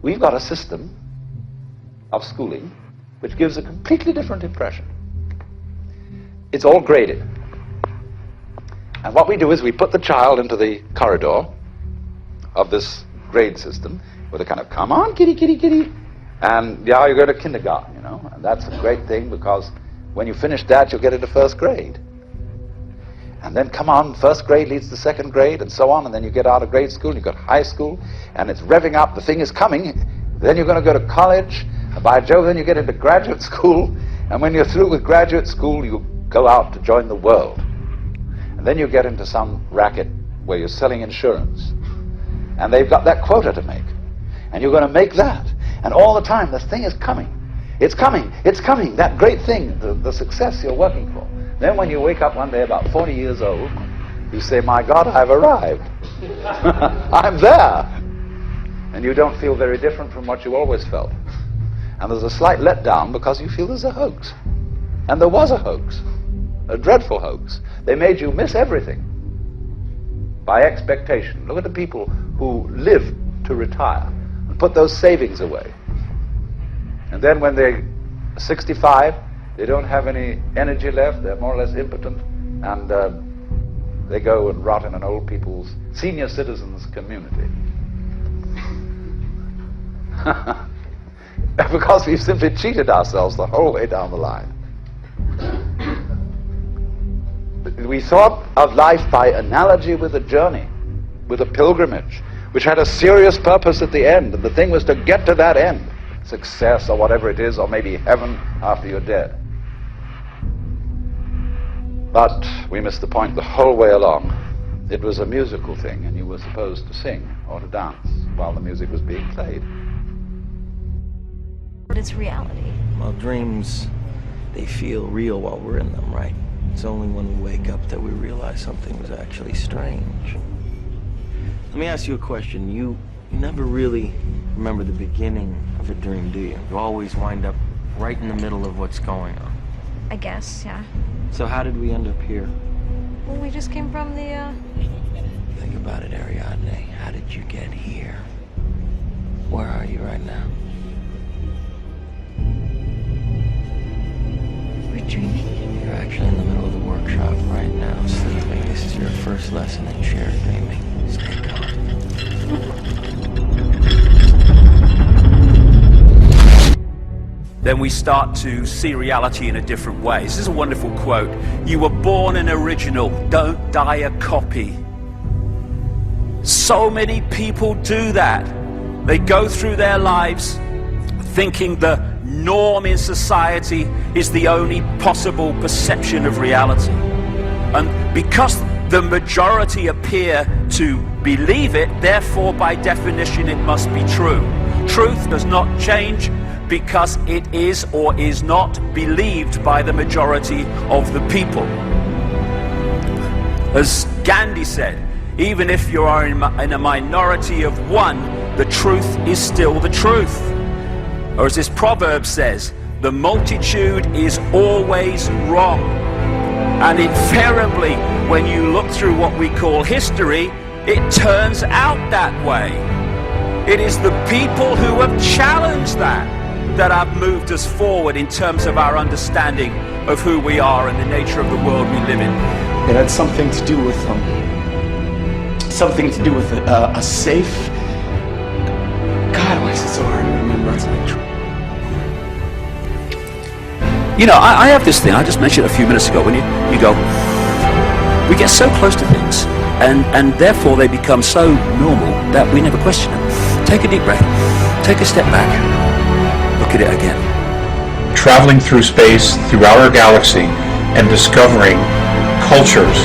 we've got a system of schooling which gives a completely different impression. It's all graded. And what we do is we put the child into the corridor of this grade system with a kind of, come on, kitty, kitty, kitty. And yeah, you go to kindergarten, you know. And that's a great thing because when you finish that, you'll get into first grade. And then, come on, first grade leads to second grade, and so on. And then you get out of grade school, and you've got high school, and it's revving up, the thing is coming. Then you're going to go to college. And by Jove, then you get into graduate school. And when you're through with graduate school, you go out to join the world. And then you get into some racket where you're selling insurance. And they've got that quota to make. And you're going to make that. And all the time, this thing is coming. It's coming. It's coming. That great thing, the success you're working for. Then when you wake up one day about 40 years old, you say, my God, I've arrived. I'm there. And you don't feel very different from what you always felt. And there's a slight letdown because you feel there's a hoax. And there was a hoax. A dreadful hoax. They made you miss everything by expectation. Look at the people who live to retire and put those savings away. And then when they're 65, they don't have any energy left, they're more or less impotent, and they go and rot in an old people's, senior citizens community. Because we've simply cheated ourselves the whole way down the line. We thought of life by analogy with a journey, with a pilgrimage, which had a serious purpose at the end, and the thing was to get to that end, success or whatever it is, or maybe heaven after you're dead. But we missed the point the whole way along. It was a musical thing, and you were supposed to sing or to dance while the music was being played. But it's reality. Well, dreams, they feel real while we're in them, right? It's only when we wake up that we realize something was actually strange. Let me ask you a question. You never really remember the beginning of a dream, do you? You always wind up right in the middle of what's going on. I guess, yeah. So how did we end up here? Well, we just came from the, Think about it, Ariadne. How did you get here? Where are you right now? We're dreaming. You're actually in the middle of the workshop right now, sleeping. This is your first lesson in shared dreaming. Stay calm. Then we start to see reality in a different way. This is a wonderful quote. You were born an original, don't die a copy. So many people do that. They go through their lives thinking the norm in society is the only possible perception of reality. And because the majority appear to believe it, therefore by definition it must be true. Truth does not change because it is or is not believed by the majority of the people. As Gandhi said, even if you are in a minority of one, the truth is still the truth. Or as this proverb says, the multitude is always wrong. And invariably, when you look through what we call history, it turns out that way. It is the people who have challenged that have moved us forward in terms of our understanding of who we are and the nature of the world we live in. It had something to do with a safe. God, why is it so hard to remember? You know, I have this thing, I just mentioned it a few minutes ago, when you go, we get so close to things, and therefore they become so normal that we never question them. Take a deep breath, take a step back, look at it again. Traveling through space, through our galaxy, and discovering cultures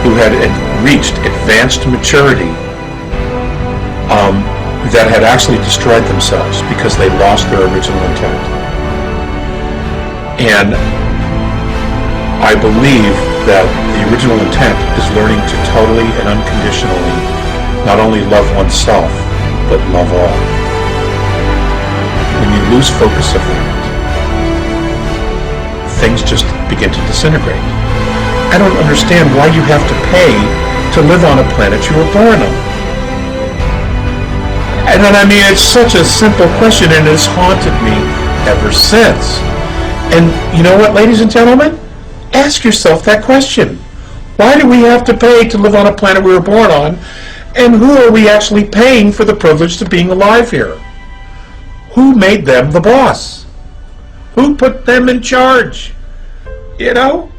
who had reached advanced maturity that had actually destroyed themselves because they lost their original intent. And I believe that the original intent is learning to totally and unconditionally not only love oneself, but love all. When you lose focus of that, things just begin to disintegrate. I don't understand why you have to pay to live on a planet you were born on. And then, I mean, it's such a simple question, and it's haunted me ever since. And you know what, ladies and gentlemen? Ask yourself that question. Why do we have to pay to live on a planet we were born on? And who are we actually paying for the privilege of being alive here? Who made them the boss? Who put them in charge? You know?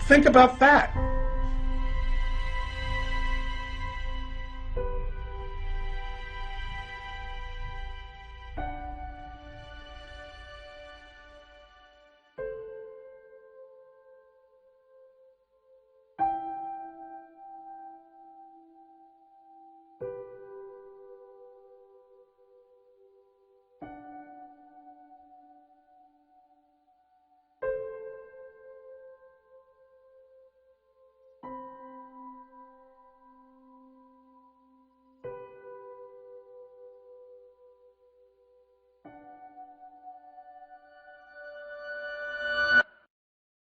Think about that.